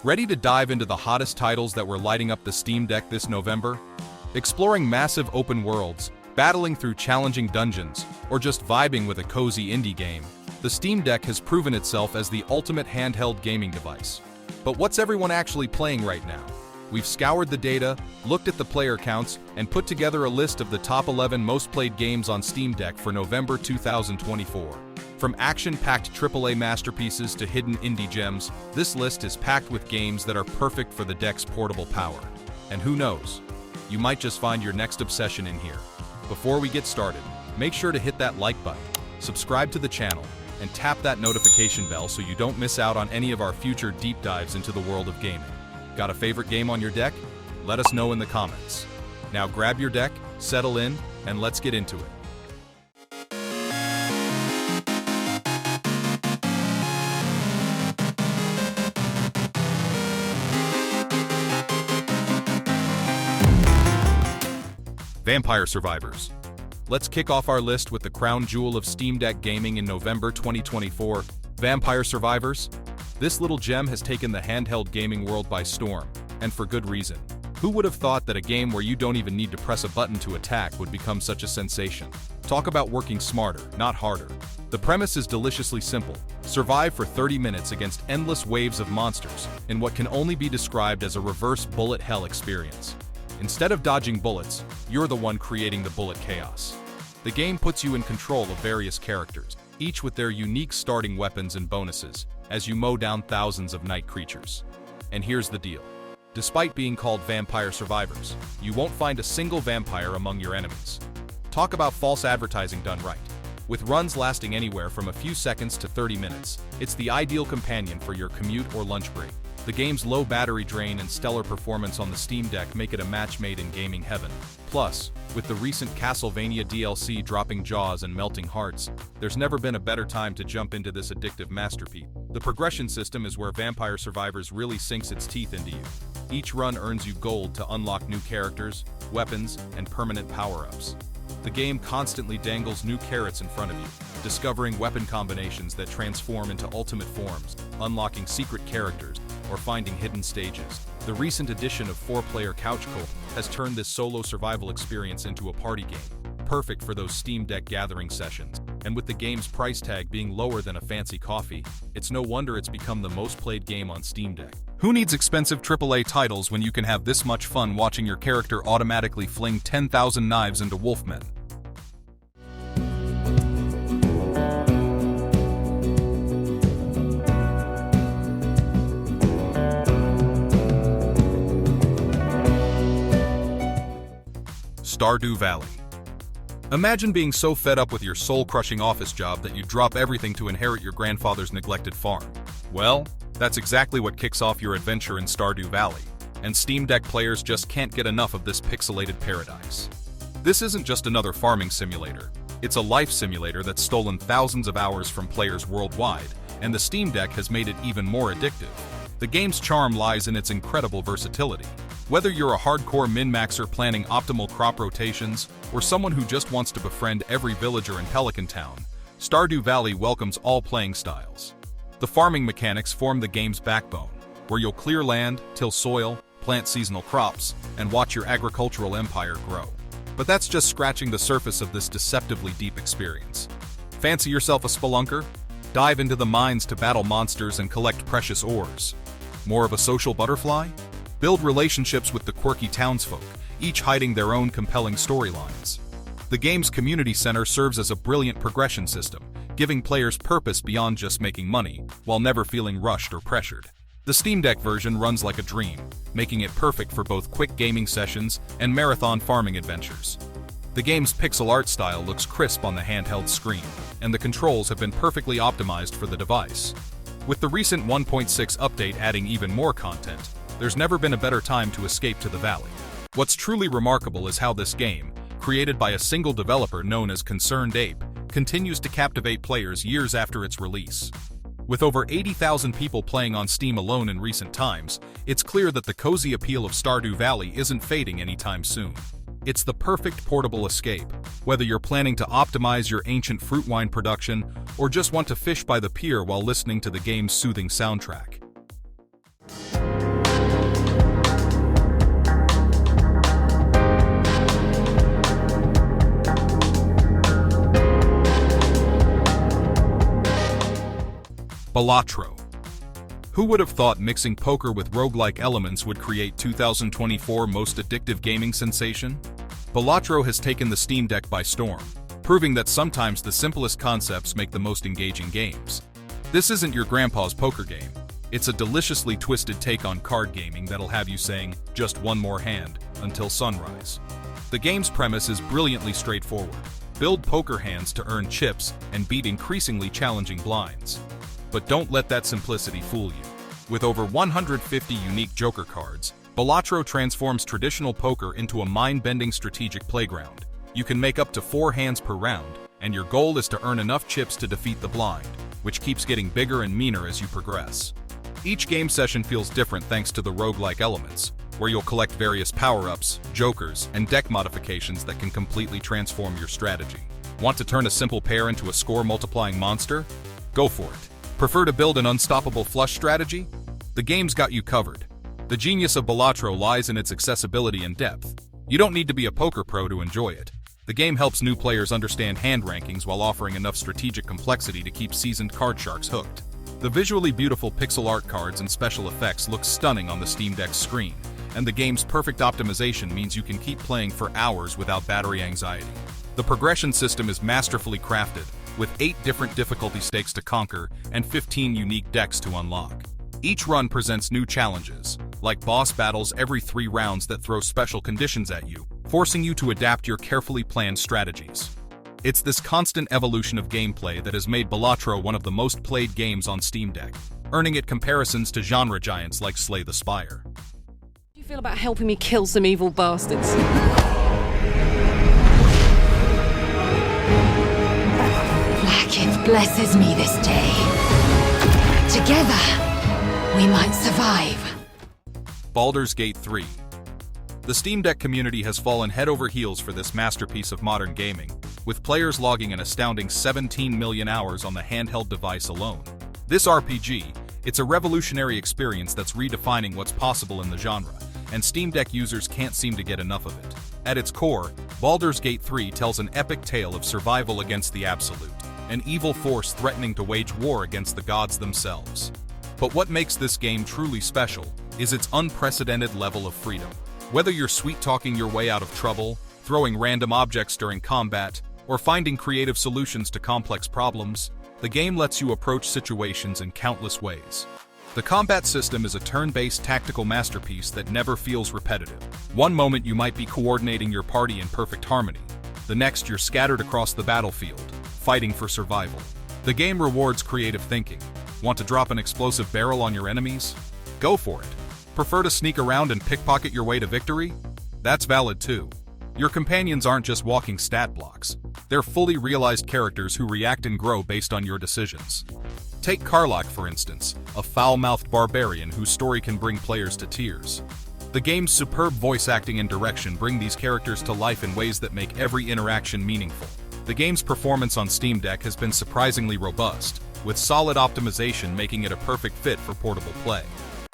Ready to dive into the hottest titles that were lighting up the Steam Deck this November? Exploring massive open worlds, battling through challenging dungeons, or just vibing with a cozy indie game, the Steam Deck has proven itself as the ultimate handheld gaming device. But what's everyone actually playing right now? We've scoured the data, looked at the player counts, and put together a list of the top 11 most played games on Steam Deck for November 2024. From action-packed AAA masterpieces to hidden indie gems, this list is packed with games that are perfect for the deck's portable power. And who knows, you might just find your next obsession in here. Before we get started, make sure to hit that like button, subscribe to the channel, and tap that notification bell so you don't miss out on any of our future deep dives into the world of gaming. Got a favorite game on your deck? Let us know in the comments. Now grab your deck, settle in, and let's get into it. Vampire Survivors. Let's kick off our list with the crown jewel of Steam Deck gaming in November 2024, Vampire Survivors. This little gem has taken the handheld gaming world by storm, and for good reason. Who would have thought that a game where you don't even need to press a button to attack would become such a sensation? Talk about working smarter, not harder. The premise is deliciously simple. Survive for 30 minutes against endless waves of monsters in what can only be described as a reverse bullet hell experience. Instead of dodging bullets, you're the one creating the bullet chaos. The game puts you in control of various characters, each with their unique starting weapons and bonuses, as you mow down thousands of night creatures. And here's the deal. Despite being called Vampire Survivors, you won't find a single vampire among your enemies. Talk about false advertising done right. With runs lasting anywhere from a few seconds to 30 minutes, it's the ideal companion for your commute or lunch break. The game's low battery drain and stellar performance on the Steam Deck make it a match made in gaming heaven. Plus, with the recent Castlevania DLC dropping jaws and melting hearts, there's never been a better time to jump into this addictive masterpiece. The progression system is where Vampire Survivors really sinks its teeth into you. Each run earns you gold to unlock new characters, weapons, and permanent power-ups. The game constantly dangles new carrots in front of you, discovering weapon combinations that transform into ultimate forms, unlocking secret characters, or finding hidden stages. The recent addition of 4-player couch co-op has turned this solo survival experience into a party game, perfect for those Steam Deck gathering sessions. And with the game's price tag being lower than a fancy coffee, it's no wonder it's become the most played game on Steam Deck. Who needs expensive AAA titles when you can have this much fun watching your character automatically fling 10,000 knives into wolfmen? Stardew Valley. Imagine being so fed up with your soul-crushing office job that you drop everything to inherit your grandfather's neglected farm. Well, that's exactly what kicks off your adventure in Stardew Valley, and Steam Deck players just can't get enough of this pixelated paradise. This isn't just another farming simulator, it's a life simulator that's stolen thousands of hours from players worldwide, and the Steam Deck has made it even more addictive. The game's charm lies in its incredible versatility. Whether you're a hardcore min-maxer planning optimal crop rotations, or someone who just wants to befriend every villager in Pelican Town, Stardew Valley welcomes all playing styles. The farming mechanics form the game's backbone, where you'll clear land, till soil, plant seasonal crops, and watch your agricultural empire grow. But that's just scratching the surface of this deceptively deep experience. Fancy yourself a spelunker? Dive into the mines to battle monsters and collect precious ores. More of a social butterfly? Build relationships with the quirky townsfolk, each hiding their own compelling storylines. The game's community center serves as a brilliant progression system, giving players purpose beyond just making money, while never feeling rushed or pressured. The Steam Deck version runs like a dream, making it perfect for both quick gaming sessions and marathon farming adventures. The game's pixel art style looks crisp on the handheld screen, and the controls have been perfectly optimized for the device. With the recent 1.6 update adding even more content, there's never been a better time to escape to the valley. What's truly remarkable is how this game, created by a single developer known as Concerned Ape, continues to captivate players years after its release. With over 80,000 people playing on Steam alone in recent times, it's clear that the cozy appeal of Stardew Valley isn't fading anytime soon. It's the perfect portable escape, whether you're planning to optimize your ancient fruit wine production or just want to fish by the pier while listening to the game's soothing soundtrack. Balatro. Who would have thought mixing poker with roguelike elements would create 2024 most addictive gaming sensation? Balatro has taken the Steam Deck by storm, proving that sometimes the simplest concepts make the most engaging games. This isn't your grandpa's poker game. It's a deliciously twisted take on card gaming that'll have you saying, "Just one more hand," until sunrise. The game's premise is brilliantly straightforward. Build poker hands to earn chips and beat increasingly challenging blinds. But don't let that simplicity fool you. With over 150 unique Joker cards, Balatro transforms traditional poker into a mind-bending strategic playground. You can make up to 4 hands per round, and your goal is to earn enough chips to defeat the blind, which keeps getting bigger and meaner as you progress. Each game session feels different thanks to the roguelike elements, where you'll collect various power-ups, jokers, and deck modifications that can completely transform your strategy. Want to turn a simple pair into a score-multiplying monster? Go for it. Prefer to build an unstoppable flush strategy? The game's got you covered. The genius of Balatro lies in its accessibility and depth. You don't need to be a poker pro to enjoy it. The game helps new players understand hand rankings while offering enough strategic complexity to keep seasoned card sharks hooked. The visually beautiful pixel art cards and special effects look stunning on the Steam Deck's screen, and the game's perfect optimization means you can keep playing for hours without battery anxiety. The progression system is masterfully crafted, with 8 different difficulty stakes to conquer and 15 unique decks to unlock. Each run presents new challenges, like boss battles every 3 rounds that throw special conditions at you, forcing you to adapt your carefully planned strategies. It's this constant evolution of gameplay that has made Balatro one of the most played games on Steam Deck, earning it comparisons to genre giants like Slay the Spire. How do you feel about helping me kill some evil bastards? Blackith blesses me this day. Together, we might survive. Baldur's Gate 3. The Steam Deck community has fallen head over heels for this masterpiece of modern gaming, with players logging an astounding 17 million hours on the handheld device alone. This RPG, it's a revolutionary experience that's redefining what's possible in the genre, and Steam Deck users can't seem to get enough of it. At its core, Baldur's Gate 3 tells an epic tale of survival against the Absolute, an evil force threatening to wage war against the gods themselves. But what makes this game truly special is its unprecedented level of freedom. Whether you're sweet-talking your way out of trouble, throwing random objects during combat, or finding creative solutions to complex problems, the game lets you approach situations in countless ways. The combat system is a turn-based tactical masterpiece that never feels repetitive. One moment you might be coordinating your party in perfect harmony. The next you're scattered across the battlefield, fighting for survival. The game rewards creative thinking. Want to drop an explosive barrel on your enemies? Go for it. Prefer to sneak around and pickpocket your way to victory? That's valid too. Your companions aren't just walking stat blocks. They're fully realized characters who react and grow based on your decisions. Take Karlach, for instance, a foul-mouthed barbarian whose story can bring players to tears. The game's superb voice acting and direction bring these characters to life in ways that make every interaction meaningful. The game's performance on Steam Deck has been surprisingly robust, with solid optimization making it a perfect fit for portable play.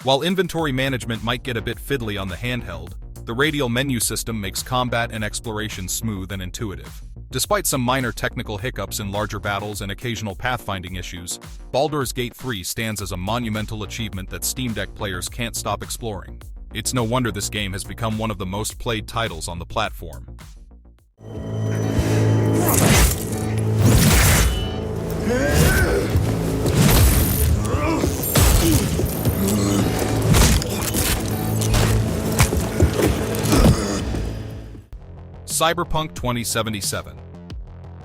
While inventory management might get a bit fiddly on the handheld, the radial menu system makes combat and exploration smooth and intuitive. Despite some minor technical hiccups in larger battles and occasional pathfinding issues, Baldur's Gate 3 stands as a monumental achievement that Steam Deck players can't stop exploring. It's no wonder this game has become one of the most played titles on the platform. Cyberpunk 2077.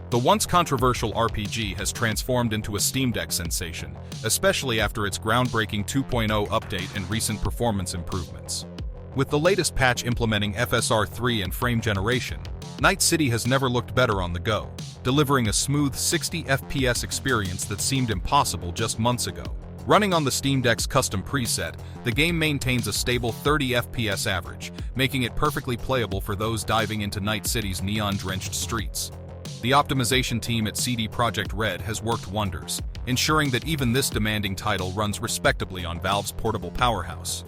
The once controversial RPG has transformed into a Steam Deck sensation, especially after its groundbreaking 2.0 update and recent performance improvements. With the latest patch implementing FSR 3 and frame generation, Night City has never looked better on the go, delivering a smooth 60 FPS experience that seemed impossible just months ago. Running on the Steam Deck's custom preset, the game maintains a stable 30 FPS average, making it perfectly playable for those diving into Night City's neon-drenched streets. The optimization team at CD Projekt Red has worked wonders, ensuring that even this demanding title runs respectably on Valve's portable powerhouse.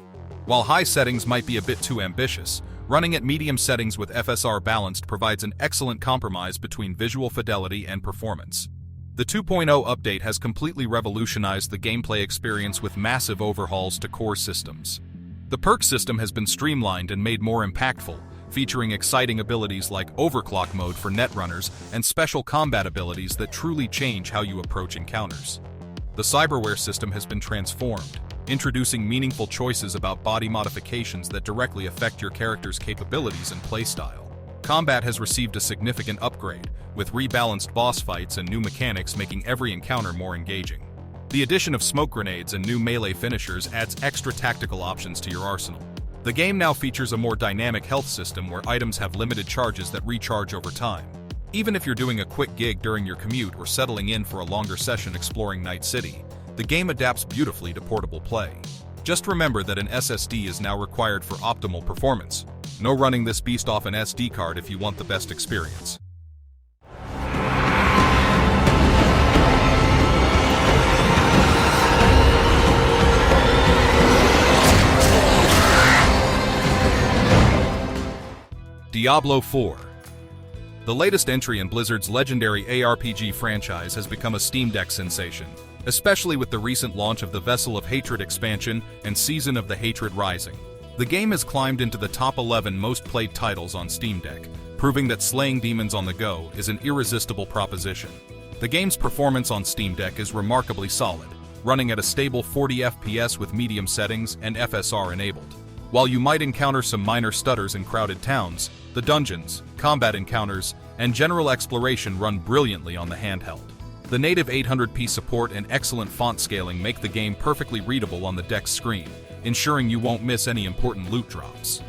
While high settings might be a bit too ambitious, running at medium settings with FSR balanced provides an excellent compromise between visual fidelity and performance. The 2.0 update has completely revolutionized the gameplay experience with massive overhauls to core systems. The perk system has been streamlined and made more impactful, featuring exciting abilities like overclock mode for netrunners and special combat abilities that truly change how you approach encounters. The cyberware system has been transformed, introducing meaningful choices about body modifications that directly affect your character's capabilities and playstyle. Combat has received a significant upgrade, with rebalanced boss fights and new mechanics making every encounter more engaging. The addition of smoke grenades and new melee finishers adds extra tactical options to your arsenal. The game now features a more dynamic health system where items have limited charges that recharge over time. Even if you're doing a quick gig during your commute or settling in for a longer session exploring Night City, the game adapts beautifully to portable play. Just remember that an SSD is now required for optimal performance. No running this beast off an SD card if you want the best experience. Diablo IV. The latest entry in Blizzard's legendary ARPG franchise has become a Steam Deck sensation, especially with the recent launch of the Vessel of Hatred expansion and Season of the Hatred Rising. The game has climbed into the top 11 most played titles on Steam Deck, proving that slaying demons on the go is an irresistible proposition. The game's performance on Steam Deck is remarkably solid, running at a stable 40 FPS with medium settings and FSR enabled. While you might encounter some minor stutters in crowded towns, the dungeons, combat encounters, and general exploration run brilliantly on the handheld. The native 800p support and excellent font scaling make the game perfectly readable on the deck's screen, ensuring you won't miss any important loot drops.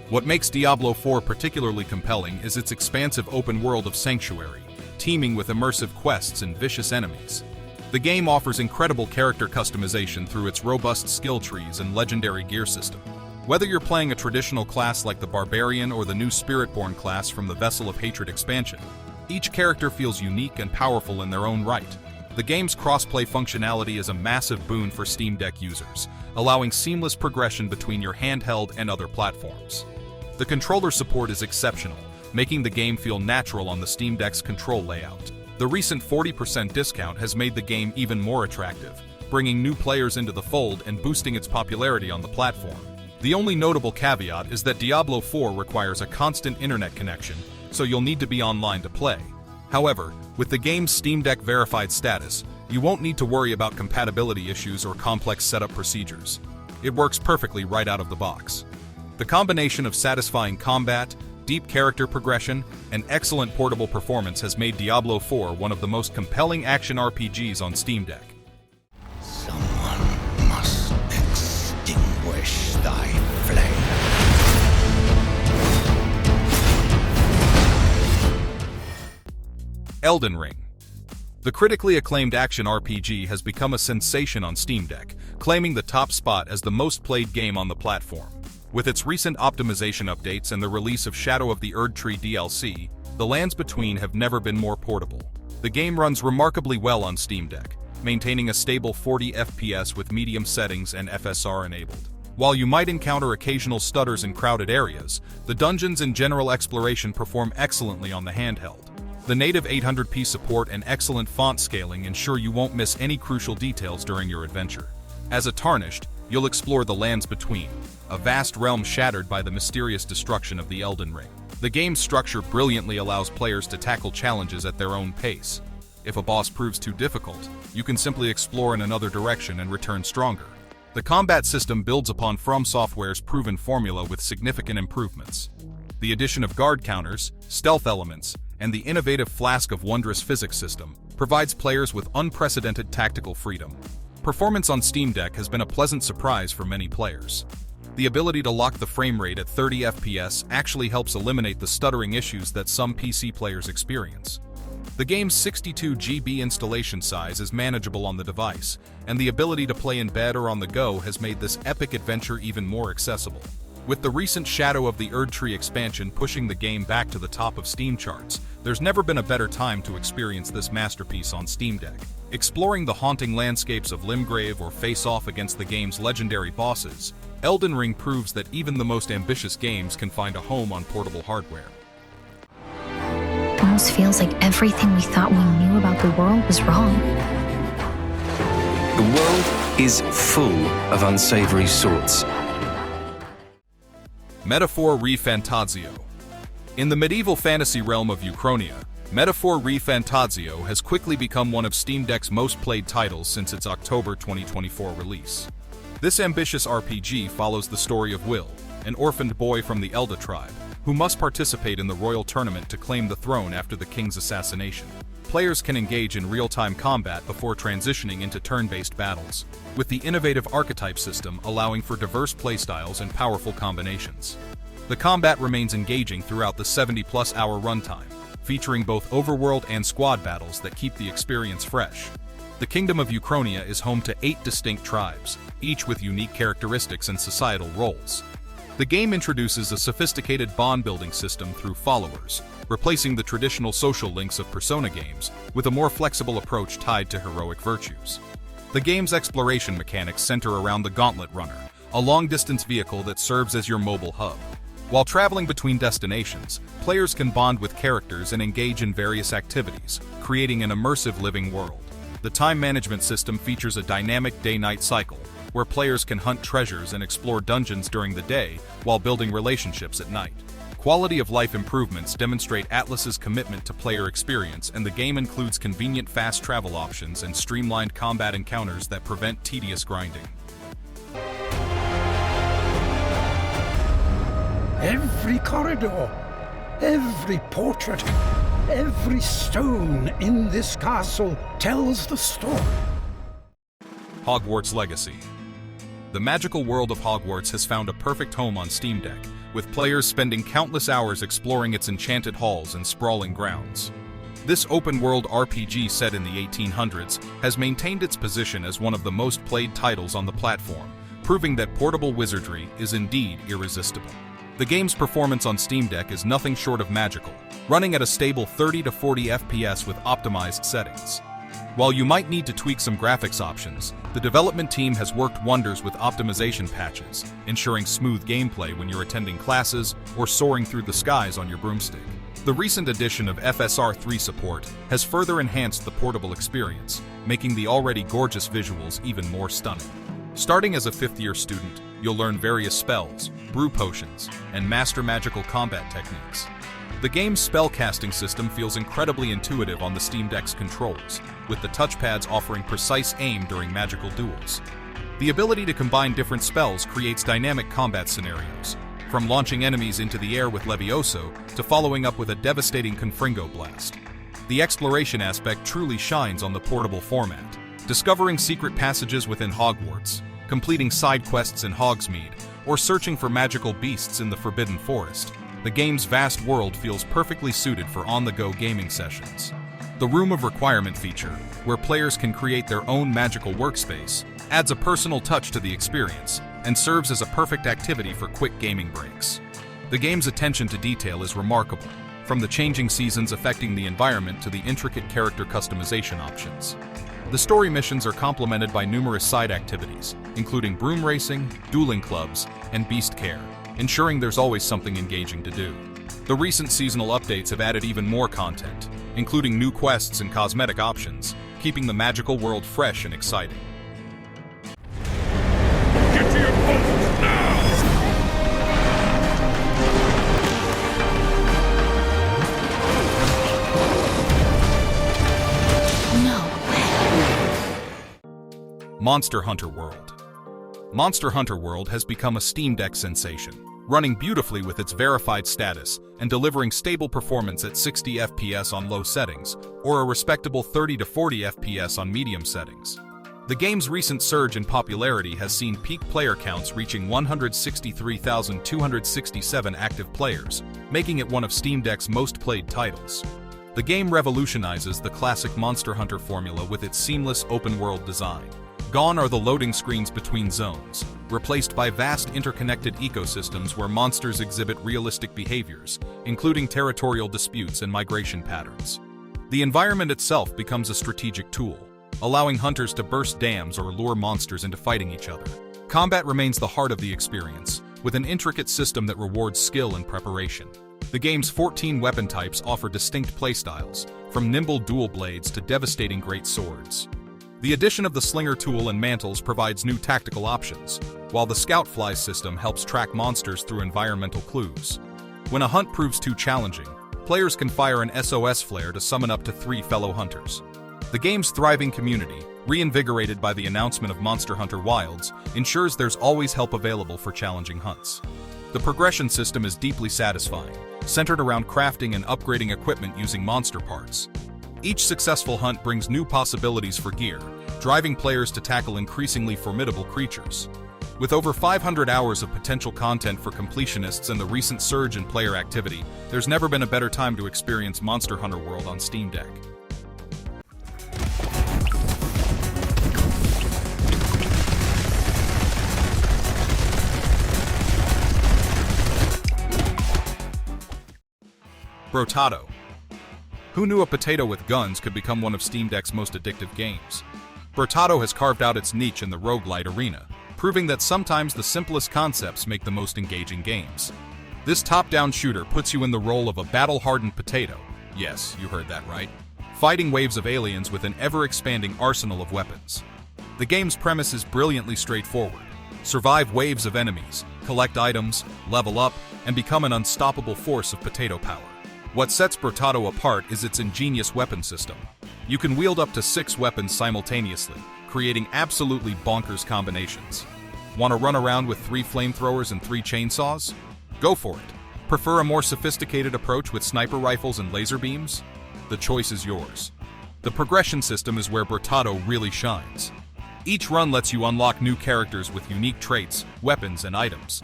What makes Diablo IV particularly compelling is its expansive open world of Sanctuary, teeming with immersive quests and vicious enemies. The game offers incredible character customization through its robust skill trees and legendary gear system. Whether you're playing a traditional class like the Barbarian or the new Spiritborn class from the Vessel of Hatred expansion, each character feels unique and powerful in their own right. The game's crossplay functionality is a massive boon for Steam Deck users, allowing seamless progression between your handheld and other platforms. The controller support is exceptional, making the game feel natural on the Steam Deck's control layout. The recent 40% discount has made the game even more attractive, bringing new players into the fold and boosting its popularity on the platform. The only notable caveat is that Diablo IV requires a constant internet connection, so you'll need to be online to play. However, with the game's Steam Deck verified status, you won't need to worry about compatibility issues or complex setup procedures. It works perfectly right out of the box. The combination of satisfying combat, deep character progression, and excellent portable performance has made Diablo IV one of the most compelling action RPGs on Steam Deck. Someone must extinguish thy flame. Elden Ring. The critically acclaimed action RPG has become a sensation on Steam Deck, claiming the top spot as the most played game on the platform. With its recent optimization updates and the release of Shadow of the Erdtree DLC, the lands between have never been more portable. The game runs remarkably well on Steam Deck, maintaining a stable 40 FPS with medium settings and FSR enabled. While you might encounter occasional stutters in crowded areas, the dungeons and general exploration perform excellently on the handheld. The native 800p support and excellent font scaling ensure you won't miss any crucial details during your adventure. As a Tarnished, you'll explore the lands between, a vast realm shattered by the mysterious destruction of the Elden Ring. The game's structure brilliantly allows players to tackle challenges at their own pace. If a boss proves too difficult, you can simply explore in another direction and return stronger. The combat system builds upon From Software's proven formula with significant improvements. The addition of guard counters, stealth elements, and the innovative Flask of Wondrous physics system provides players with unprecedented tactical freedom. Performance on Steam Deck has been a pleasant surprise for many players. The ability to lock the frame rate at 30 FPS actually helps eliminate the stuttering issues that some PC players experience. The game's 62 GB installation size is manageable on the device, and the ability to play in bed or on the go has made this epic adventure even more accessible. With the recent Shadow of the Erdtree expansion pushing the game back to the top of Steam charts, there's never been a better time to experience this masterpiece on Steam Deck. Exploring the haunting landscapes of Limgrave or face off against the game's legendary bosses, Elden Ring proves that even the most ambitious games can find a home on portable hardware. almost feels like everything we thought we knew about the world was wrong. The world is full of unsavory sorts. Metaphor ReFantazio. In the medieval fantasy realm of Uchronia, Metaphor ReFantazio has quickly become one of Steam Deck's most played titles since its October 2024 release. This ambitious RPG follows the story of Will, an orphaned boy from the Elda tribe, who must participate in the royal tournament to claim the throne after the king's assassination. Players can engage in real-time combat before transitioning into turn-based battles, with the innovative archetype system allowing for diverse playstyles and powerful combinations. The combat remains engaging throughout the 70-plus hour runtime, featuring both overworld and squad battles that keep the experience fresh. The Kingdom of Uchronia is home to 8 distinct tribes, each with unique characteristics and societal roles. The game introduces a sophisticated bond-building system through followers, replacing the traditional social links of Persona games with a more flexible approach tied to heroic virtues. The game's exploration mechanics center around the Gauntlet Runner, a long-distance vehicle that serves as your mobile hub. While traveling between destinations, players can bond with characters and engage in various activities, creating an immersive living world. The time management system features a dynamic day-night cycle, where players can hunt treasures and explore dungeons during the day while building relationships at night. Quality of life improvements demonstrate Atlus's commitment to player experience, and the game includes convenient fast travel options and streamlined combat encounters that prevent tedious grinding. Every corridor, every portrait, every stone in this castle tells the story. Hogwarts Legacy. The magical world of Hogwarts has found a perfect home on Steam Deck, with players spending countless hours exploring its enchanted halls and sprawling grounds. This open-world RPG set in the 1800s has maintained its position as one of the most played titles on the platform, proving that portable wizardry is indeed irresistible. The game's performance on Steam Deck is nothing short of magical, running at a stable 30 to 40 FPS with optimized settings. While you might need to tweak some graphics options, the development team has worked wonders with optimization patches, ensuring smooth gameplay when you're attending classes or soaring through the skies on your broomstick. The recent addition of FSR 3 support has further enhanced the portable experience, making the already gorgeous visuals even more stunning. Starting as a 5th-year student, you'll learn various spells, brew potions, and master magical combat techniques. The game's spellcasting system feels incredibly intuitive on the Steam Deck's controls, with the touchpads offering precise aim during magical duels. The ability to combine different spells creates dynamic combat scenarios, from launching enemies into the air with Levioso to following up with a devastating Confringo blast. The exploration aspect truly shines on the portable format. Discovering secret passages within Hogwarts, completing side quests in Hogsmeade, or searching for magical beasts in the Forbidden Forest, the game's vast world feels perfectly suited for on-the-go gaming sessions. The Room of Requirement feature, where players can create their own magical workspace, adds a personal touch to the experience and serves as a perfect activity for quick gaming breaks. The game's attention to detail is remarkable, from the changing seasons affecting the environment to the intricate character customization options. The story missions are complemented by numerous side activities, including broom racing, dueling clubs, and beast care, ensuring there's always something engaging to do. The recent seasonal updates have added even more content, including new quests and cosmetic options, keeping the magical world fresh and exciting. Get to your posts now! Monster Hunter World. Monster Hunter World has become a Steam Deck sensation, running beautifully with its verified status and delivering stable performance at 60 FPS on low settings, or a respectable 30 to 40 FPS on medium settings. The game's recent surge in popularity has seen peak player counts reaching 163,267 active players, making it one of Steam Deck's most played titles. The game revolutionizes the classic Monster Hunter formula with its seamless open-world design. Gone are the loading screens between zones, replaced by vast interconnected ecosystems where monsters exhibit realistic behaviors, including territorial disputes and migration patterns. The environment itself becomes a strategic tool, allowing hunters to burst dams or lure monsters into fighting each other. Combat remains the heart of the experience, with an intricate system that rewards skill and preparation. The game's 14 weapon types offer distinct playstyles, from nimble dual blades to devastating great swords. The addition of the slinger tool and mantles provides new tactical options, while the scout fly system helps track monsters through environmental clues. When a hunt proves too challenging, players can fire an SOS flare to summon up to 3 fellow hunters. The game's thriving community, reinvigorated by the announcement of Monster Hunter Wilds, ensures there's always help available for challenging hunts. The progression system is deeply satisfying, centered around crafting and upgrading equipment using monster parts. Each successful hunt brings new possibilities for gear, driving players to tackle increasingly formidable creatures. With over 500 hours of potential content for completionists and the recent surge in player activity, there's never been a better time to experience Monster Hunter World on Steam Deck. Brotato. Who knew a potato with guns could become one of Steam Deck's most addictive games? Brotato has carved out its niche in the roguelite arena, proving that sometimes the simplest concepts make the most engaging games. This top-down shooter puts you in the role of a battle-hardened potato, yes, you heard that right, fighting waves of aliens with an ever-expanding arsenal of weapons. The game's premise is brilliantly straightforward. Survive waves of enemies, collect items, level up, and become an unstoppable force of potato power. What sets Brotato apart is its ingenious weapon system. You can wield up to 6 weapons simultaneously, creating absolutely bonkers combinations. Want to run around with 3 flamethrowers and 3 chainsaws? Go for it. Prefer a more sophisticated approach with sniper rifles and laser beams? The choice is yours. The progression system is where Brotato really shines. Each run lets you unlock new characters with unique traits, weapons, and items.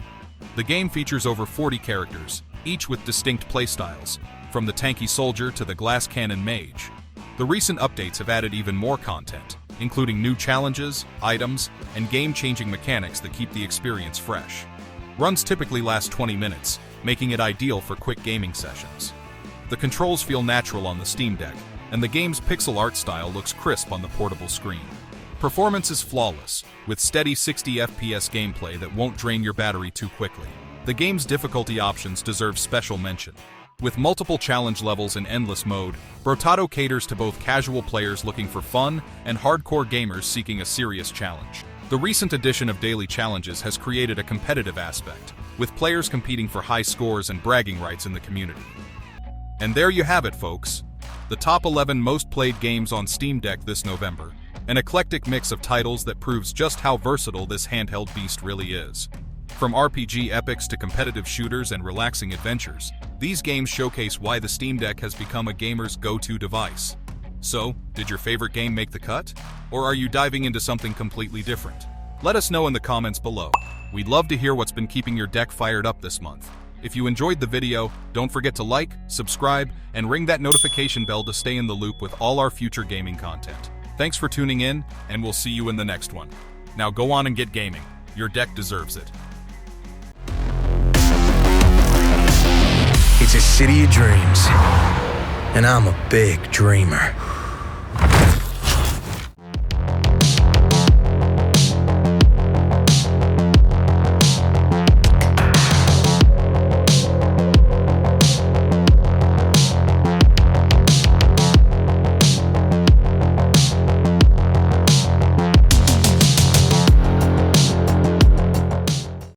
The game features over 40 characters, each with distinct playstyles, from the tanky soldier to the glass cannon mage. The recent updates have added even more content, including new challenges, items, and game-changing mechanics that keep the experience fresh. Runs typically last 20 minutes, making it ideal for quick gaming sessions. The controls feel natural on the Steam Deck, and the game's pixel art style looks crisp on the portable screen. Performance is flawless, with steady 60 FPS gameplay that won't drain your battery too quickly. The game's difficulty options deserve special mention. With multiple challenge levels in endless mode, Brotato caters to both casual players looking for fun and hardcore gamers seeking a serious challenge. The recent addition of daily challenges has created a competitive aspect, with players competing for high scores and bragging rights in the community. And there you have it, folks. The top 11 most played games on Steam Deck this November, an eclectic mix of titles that proves just how versatile this handheld beast really is. From RPG epics to competitive shooters and relaxing adventures, these games showcase why the Steam Deck has become a gamer's go-to device. So, did your favorite game make the cut? Or are you diving into something completely different? Let us know in the comments below. We'd love to hear what's been keeping your deck fired up this month. If you enjoyed the video, don't forget to like, subscribe, and ring that notification bell to stay in the loop with all our future gaming content. Thanks for tuning in, and we'll see you in the next one. Now go on and get gaming. Your deck deserves it. It's a city of dreams, and I'm a big dreamer.